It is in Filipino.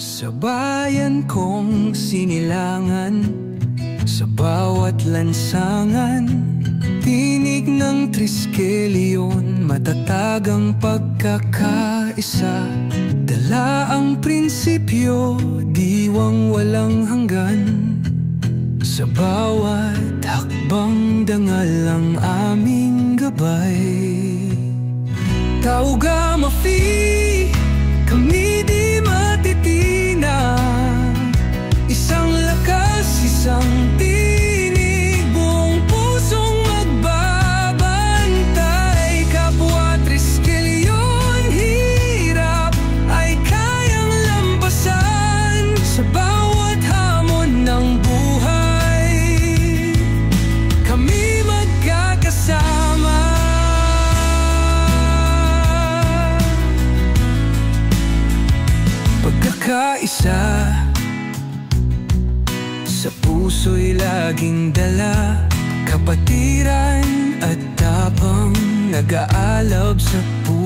Sa bayan kong sinilangan, sa bawat lansangan, tinig ng triskelyon, matatag ang pagkakaisa. Dala ang prinsipyo, diwang walang hanggan. Sa bawat hakbang dangal ang aming gabay. Tauga mafi, kami di matitinag. Isang lakas, isang tinig, buong pusong magbabantay. Kapwa triskelyon, hirap ay kayang lampasan. Sa bawat hamon ng buhay, kami magkakasama. Pagkakaisa sa puso'y laging dala, kapatiran at tapang nag-aalab sa puso.